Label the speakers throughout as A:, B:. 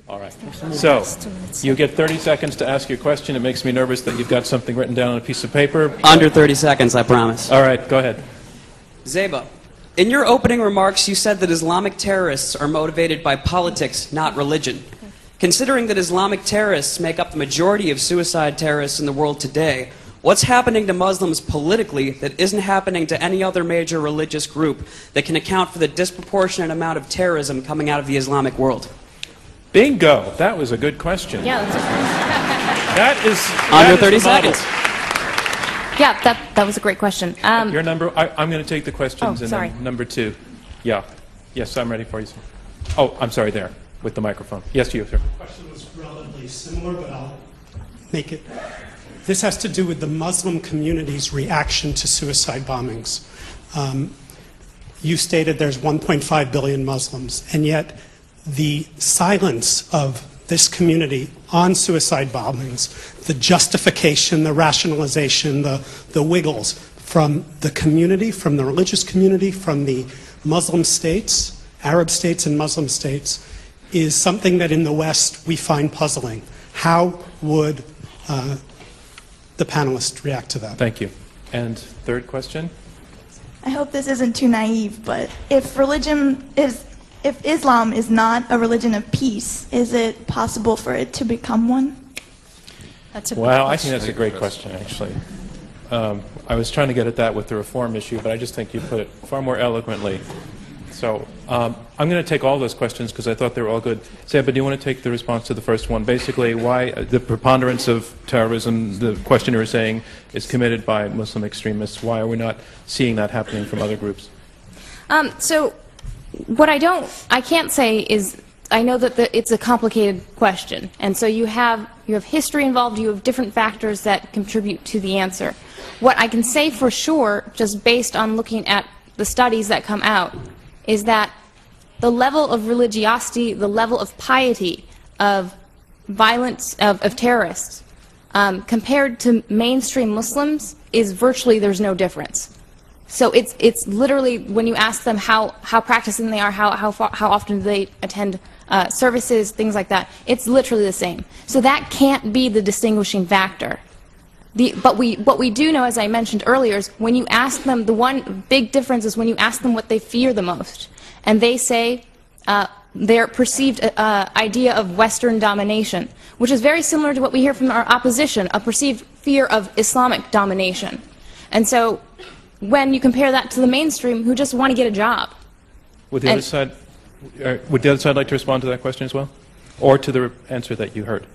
A: All right. So, you get 30 seconds to ask your question. It makes me nervous that you've got something written down on a piece of paper.
B: Under 30 seconds, I promise.
A: All right, go ahead.
B: Zeba, in your opening remarks, you said that Islamic terrorists are motivated by politics, not religion. Considering that Islamic terrorists make up the majority of suicide terrorists in the world today, what's happening to Muslims politically that isn't happening to any other major religious group that can account for the disproportionate amount of terrorism coming out of the Islamic world?
A: Bingo! That was a good question.
C: Yeah, that's
A: That is
B: under 30 seconds.
C: Yeah, that was a great question.
A: Your number. I'm going to take the questions.
C: Sorry.
A: Then number 2. Yeah. Yes, I'm ready for you, sir. Oh, I'm sorry. There, with the microphone. Yes, to you, sir.
D: The question was relatively similar, but I'll make it. This has to do with the Muslim community's reaction to suicide bombings. You stated there's 1.5 billion Muslims, and yet the silence of this community on suicide bombings, the justification, the rationalization, the wiggles from the community, from the religious community, from the Muslim states, Arab states and Muslim states, is something that in the West we find puzzling. How would the panelists react to that?
A: Thank you. And third question?
E: I hope this isn't too naive, but if Islam is not a religion of peace, is it possible for it to become one?
A: Wow, I think that's a great question, actually. I was trying to get at that with the reform issue, but I just think you put it far more eloquently. So I'm going to take all those questions because I thought they were all good. Seba, do you want to take the response to the first one? Basically, why the preponderance of terrorism, the questioner is saying, is committed by Muslim extremists. Why are we not seeing that happening from other groups?
C: So what I can't say is, I know that it's a complicated question, and so you have history involved, you have different factors that contribute to the answer. What I can say for sure, just based on looking at the studies that come out, is that the level of religiosity, the level of piety of violence, of terrorists, compared to mainstream Muslims, is virtually, there's no difference. So it's literally, when you ask them how practicing they are, how often do they attend services, things like that, it's literally the same. So that can't be the distinguishing factor. What we do know, as I mentioned earlier, is when you ask them, the one big difference is when you ask them what they fear the most. And they say their perceived idea of Western domination, which is very similar to what we hear from our opposition, a perceived fear of Islamic domination. And so when you compare that to the mainstream, who just want to get a job.
A: Would the other side like to respond to that question as well? Or to the answer that you heard?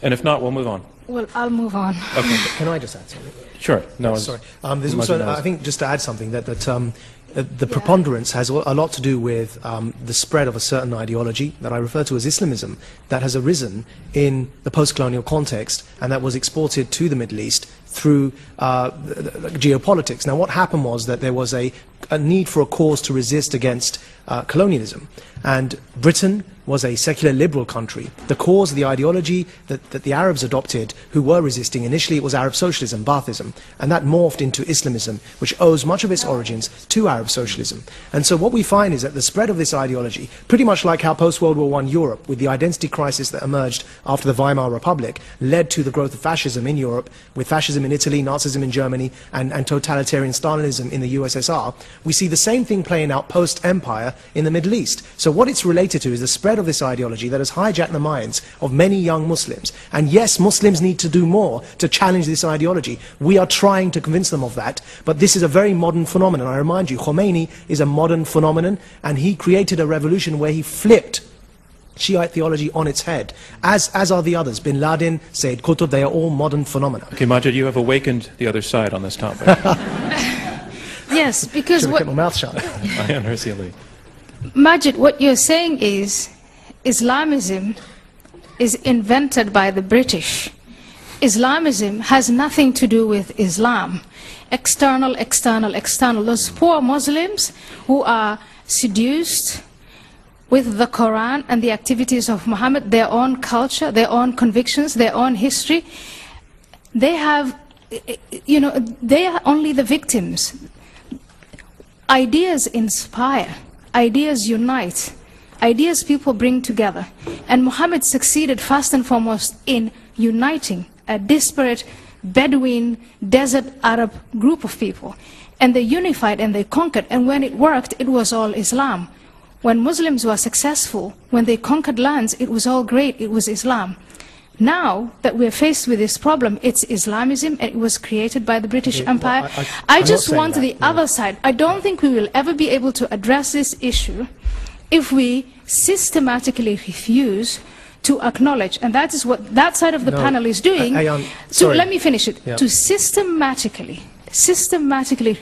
A: And if not, we'll move on.
F: Well, I'll move on.
A: Okay.
G: Can I just add something?
A: Sure. No.
G: Sorry. There's also, I think, just to add something, that the preponderance has a lot to do with the spread of a certain ideology that I refer to as Islamism, that has arisen in the post-colonial context and that was exported to the Middle East through geopolitics. Now, what happened was that there was a need for a cause to resist against colonialism, and Britain was a secular liberal country. The cause, the ideology that the Arabs adopted, who were resisting, initially it was Arab socialism, Baathism, and that morphed into Islamism, which owes much of its origins to Arab socialism. And so what we find is that the spread of this ideology, pretty much like how post-World War I Europe, with the identity crisis that emerged after the Weimar Republic, led to the growth of fascism in Europe, with fascism in Italy, Nazism in Germany, and totalitarian Stalinism in the USSR, we see the same thing playing out post-empire in the Middle East. So what it's related to is the spread of this ideology that has hijacked the minds of many young Muslims. And yes, Muslims need to do more to challenge this ideology. We are trying to convince them of that, but this is a very modern phenomenon. I remind you, Khomeini is a modern phenomenon, and he created a revolution where he flipped Shiite theology on its head, as are the others. Bin Laden, Sayyid Qutb, they are all modern phenomena.
A: Okay, Majid, you have awakened the other side on this topic.
F: Yes, because
G: Should have kept my mouth shut.
A: Ayaan, Hirsi Ali.
F: Majid, what you're saying is Islamism is invented by the British. Islamism has nothing to do with Islam. External, external, external. Those poor Muslims who are seduced with the Quran and the activities of Muhammad, their own culture, their own convictions, their own history, they have, they are only the victims. Ideas inspire, ideas unite, ideas people bring together. And Muhammad succeeded first and foremost in uniting a disparate Bedouin desert Arab group of people. And they unified and they conquered, and when it worked, it was all Islam. When Muslims were successful, when they conquered lands, it was all great, it was Islam. Now that we're faced with this problem, it's Islamism, and it was created by the British Empire.
G: Well,
F: I just want the other side. I don't think we will ever be able to address this issue if we systematically refuse to acknowledge, and that is what that side of the panel is doing. So let me finish it. Yeah. To systematically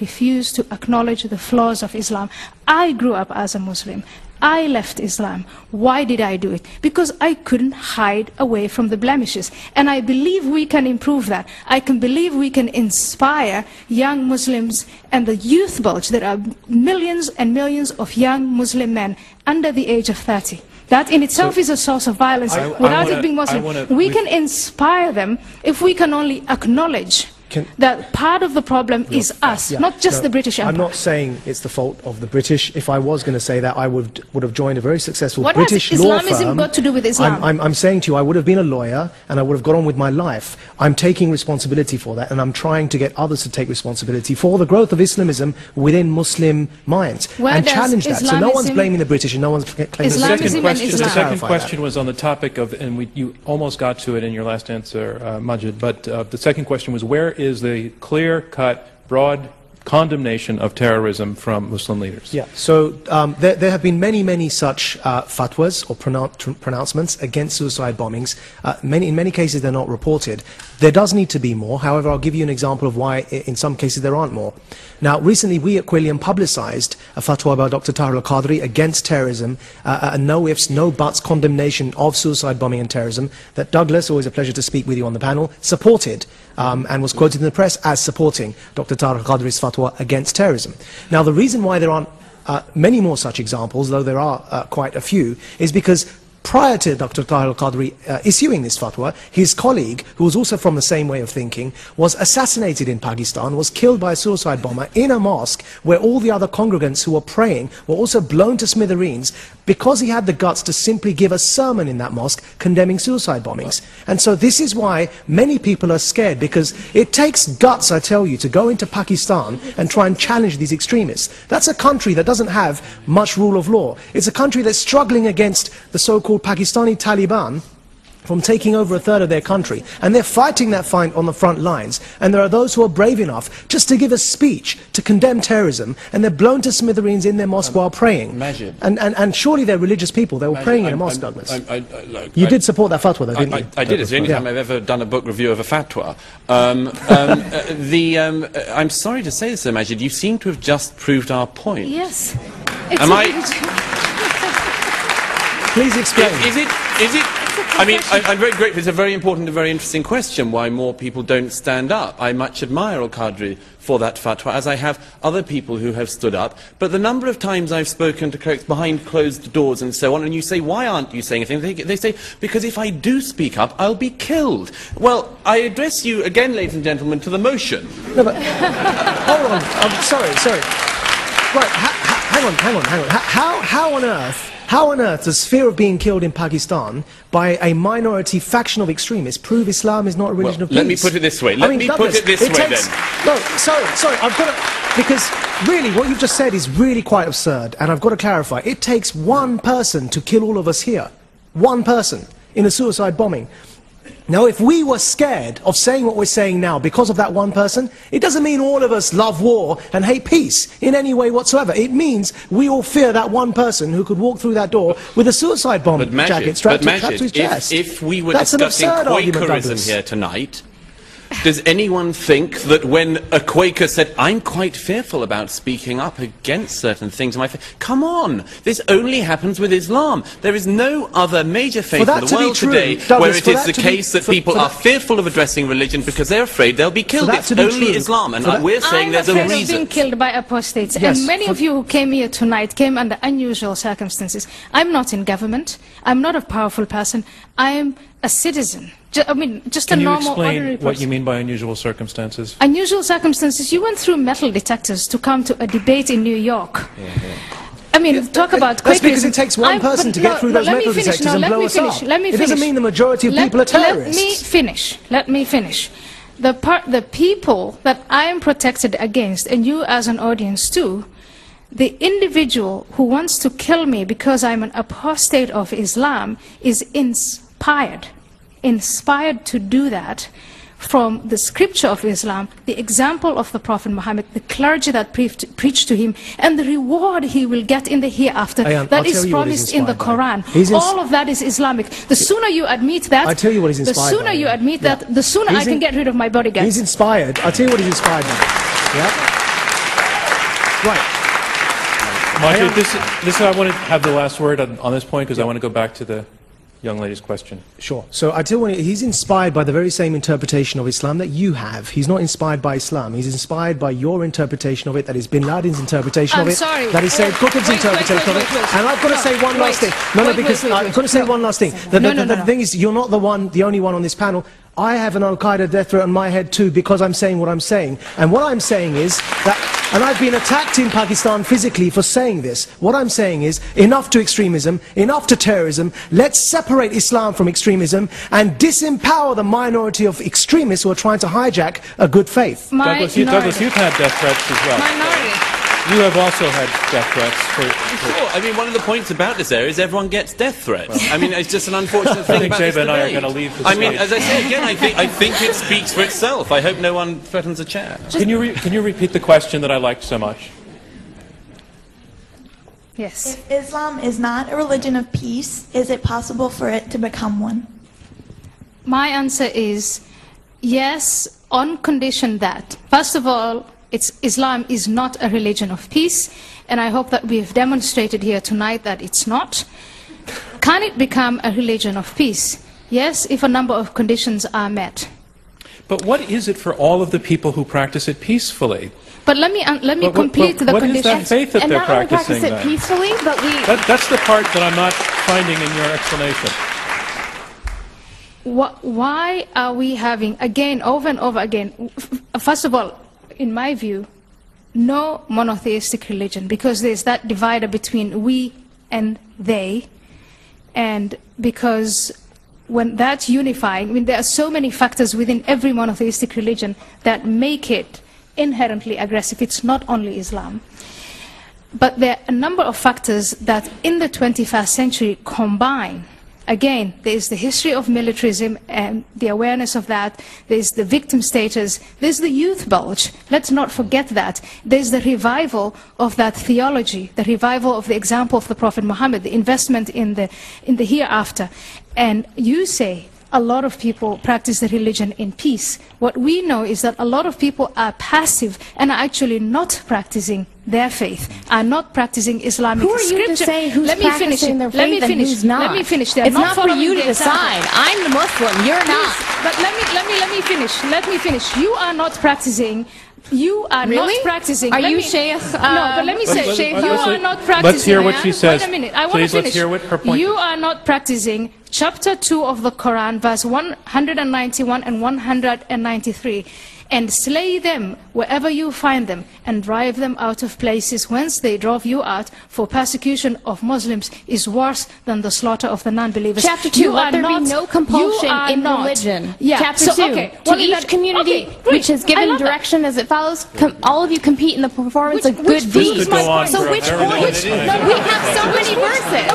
F: refuse to acknowledge the flaws of Islam. I grew up as a Muslim. I left Islam. Why did I do it? Because I couldn't hide away from the blemishes. And I believe we can improve that. I can believe we can inspire young Muslims and the youth bulge. There are millions and millions of young Muslim men under the age of 30. That in itself is a source of violence without it being Muslim. We can inspire them if we can only acknowledge that part of the problem is us, not just the British Empire.
G: I'm not saying it's the fault of the British. If I was going to say that, I would have joined a very successful British law firm.
F: What has Islamism got to do with Islam?
G: I'm saying to you, I would have been a lawyer and I would have got on with my life. I'm taking responsibility for that, and I'm trying to get others to take responsibility for the growth of Islamism within Muslim minds and challenge that. So no one's blaming the British and no one's claiming
A: the second question was on the topic of, and you almost got to it in your last answer, Majid, but the second question was, where is the clear-cut, broad condemnation of terrorism from Muslim leaders?
G: Yeah, so there have been many such fatwas or pronouncements against suicide bombings. In many cases they're not reported. There does need to be more. However, I'll give you an example of why in some cases there aren't more. Now, recently we at Quilliam publicized a fatwa by Dr. Tahir al-Qadri against terrorism, a no ifs, no buts condemnation of suicide bombing and terrorism that Douglas, always a pleasure to speak with you on the panel, supported and was quoted in the press as supporting Dr. Tahir al-Qadri's fatwa against terrorism. Now, the reason why there aren't many more such examples, though there are quite a few, is because prior to Dr. Tahir al-Qadri issuing this fatwa, his colleague, who was also from the same way of thinking, was assassinated in Pakistan, was killed by a suicide bomber in a mosque where all the other congregants who were praying were also blown to smithereens because he had the guts to simply give a sermon in that mosque condemning suicide bombings. And so this is why many people are scared, because it takes guts, I tell you, to go into Pakistan and try and challenge these extremists. That's a country that doesn't have much rule of law. It's a country that's struggling against the so-called Pakistani Taliban from taking over a third of their country, and they're fighting that fight on the front lines, and there are those who are brave enough just to give a speech to condemn terrorism, and they're blown to smithereens in their mosque while praying. And surely they're religious people. They were praying in a mosque, Douglas. You did support that fatwa, though, didn't you?
H: I did. It's the only time I've ever done a book review of a fatwa. I'm sorry to say this, Sir Majid, you seem to have just proved our point.
F: Yes.
G: Please explain.
H: Is it? I mean, I'm very grateful. It's a very important and very interesting question, why more people don't stand up. I much admire Al-Qadri for that fatwa, as I have other people who have stood up. But the number of times I've spoken to clerics behind closed doors and so on, and you say, why aren't you saying anything? They say, because if I do speak up, I'll be killed. Well, I address you again, ladies and gentlemen, to the motion.
G: No, but hold on. I'm sorry. Right, hang on. How on earth does fear of being killed in Pakistan by a minority faction of extremists prove Islam is not a religion of peace?
H: Let me put it this way. Let me put it this way then.
G: No, sorry, I've got to... Because really, what you've just said is really quite absurd, and I've got to clarify. It takes one person to kill all of us here. One person in a suicide bombing. Now, if we were scared of saying what we're saying now because of that one person, it doesn't mean all of us love war and hate peace in any way whatsoever. It means we all fear that one person who could walk through that door with a suicide bomb jacket strapped to his chest.
H: If we were discussing Quakerism here tonight, does anyone think that when a Quaker said, I'm quite fearful about speaking up against certain things in my faith, come on, this only happens with Islam. There is no other major faith in the world today where it is the case that people are fearful of addressing religion because they're afraid they'll be killed. It's only Islam, and we're saying there's a reason.
F: I'm afraid of being killed by apostates, and many of you who came here tonight came under unusual circumstances. I'm not in government. I'm not a powerful person. I'm a citizen. Just a normal, ordinary person. Can you explain
A: what you mean by unusual circumstances?
F: Unusual circumstances, you went through metal detectors to come to a debate in New York. I mean, talk about
G: That's because
F: Quakerism.
G: it takes one person to get through those metal detectors and blow us up. It doesn't mean the majority of people are terrorists.
F: Let me finish. The people that I am protected against, and you as an audience too, the individual who wants to kill me because I'm an apostate of Islam is inspired to do that from the scripture of Islam, the example of the Prophet Muhammad, the clergy that preached to him, and the reward he will get in the hereafter that is promised in the Quran. All of that is Islamic. The sooner you admit that,
G: I tell you what he's inspired
F: the sooner you admit that, the sooner I can get rid of my bodyguard.
G: He's inspired. I'll tell you what he's inspired by. Yeah? Right.
A: Marty, this I want to have the last word on this point because I want to go back to the young lady's question.
G: Sure. So I tell you what, he's inspired by the very same interpretation of Islam that you have. He's not inspired by Islam. He's inspired by your interpretation of it, that is Bin Laden's interpretation of it, that is Sayyid Qutb's interpretation of it. And I've got to say one last thing. I've got to say one last thing. The thing is, you're not the only one on this panel. I have an Al-Qaeda death threat on my head too because I'm saying what I'm saying. And what I'm saying is that, and I've been attacked in Pakistan physically for saying this, what I'm saying is enough to extremism, enough to terrorism, let's separate Islam from extremism and disempower the minority of extremists who are trying to hijack a good faith.
A: Douglas, you've had death threats as well. You have also had death threats.
H: Sure. I mean, one of the points about this area is everyone gets death threats. I mean, it's just an unfortunate thing about this debate.
A: I think Zeba and I are going to leave this
H: I mean, as I say again, I think it speaks for itself. I hope no one threatens a chair.
A: Can you repeat the question that I liked so much?
F: Yes.
E: If Islam is not a religion of peace, is it possible for it to become one?
F: My answer is yes, on condition that, first of all, Islam is not a religion of peace, and I hope that we have demonstrated here tonight that it's not. Can it become a religion of peace? Yes, if a number of conditions are met.
A: But what is it for all of the people who practice it peacefully?
F: But let me complete the conditions.
A: What is that faith that they're practicing then?
C: And not only practice it peacefully, but
A: That's the part that I'm not finding in your explanation.
F: Why are we having, again, over and over again, first of all, in my view, no monotheistic religion, because there's that divider between we and they, and because when that's unifying, I mean, there are so many factors within every monotheistic religion that make it inherently aggressive. It's not only Islam. But there are a number of factors that in the 21st century combine. Again, there is the history of militarism and the awareness of that. There's the victim status. There's the youth bulge. Let's not forget that. There's the revival of that theology, the revival of the example of the Prophet Muhammad, the investment in the hereafter. And you say a lot of people practice the religion in peace. What we know is that a lot of people are passive and are actually not practicing their faith, are not practicing Islamic scripture.
C: Who are you to say who's practicing their faith and who's not?
F: Let me finish.
C: It's not for you to decide. I'm the Muslim. You're not.
F: But let me finish. Let me finish. You are not practicing. You are not practicing.
C: Are you Sheikh?
F: No, but let me say, Sheikh, you are not practicing.
A: Let's hear what she says.
F: Wait a minute. I want to finish.
A: Let's hear what her point is.
F: You are not practicing chapter 2 of the Quran, verse 191 and 193. And slay them wherever you find them, and drive them out of places whence they drove you out, for persecution of Muslims is worse than the slaughter of the non-believers.
C: Chapter 2, let there be no compulsion in religion.
F: Yeah.
C: Chapter 2, to each community which is given direction as it follows, all of you compete in the performance of good deeds. So which point? We have so many verses.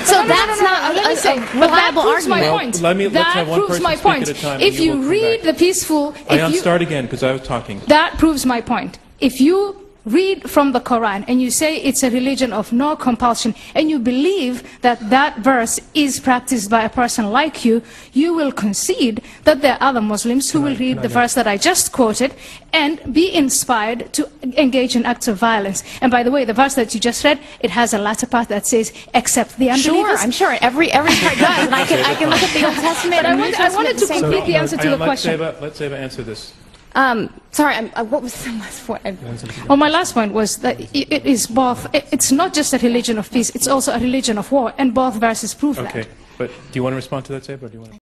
C: So that's not a reliable argument.
F: That proves my point. If you read the peaceful...
A: Ayaan, start again, because I was talking.
F: That proves my point. If you read from the Quran and you say it's a religion of no compulsion, and you believe that that verse is practiced by a person like you, you will concede that there are other Muslims who will read the verse that I just quoted and be inspired to engage in acts of violence. And by the way, the verse that you just read, it has a latter part that says, except the unbelievers.
C: Sure, I'm sure. Every part does. And I can look at the Old Testament
F: but
C: and New Testament.
F: I wanted to complete the answer to the question.
A: Let's Zeba answer this.
C: Sorry, what was the last point?
F: Well, my last point was that it is both. It's not just a religion of peace, it's also a religion of war, and both verses prove that.
A: Okay, but do you want to respond to that, Zeba, or do you want to...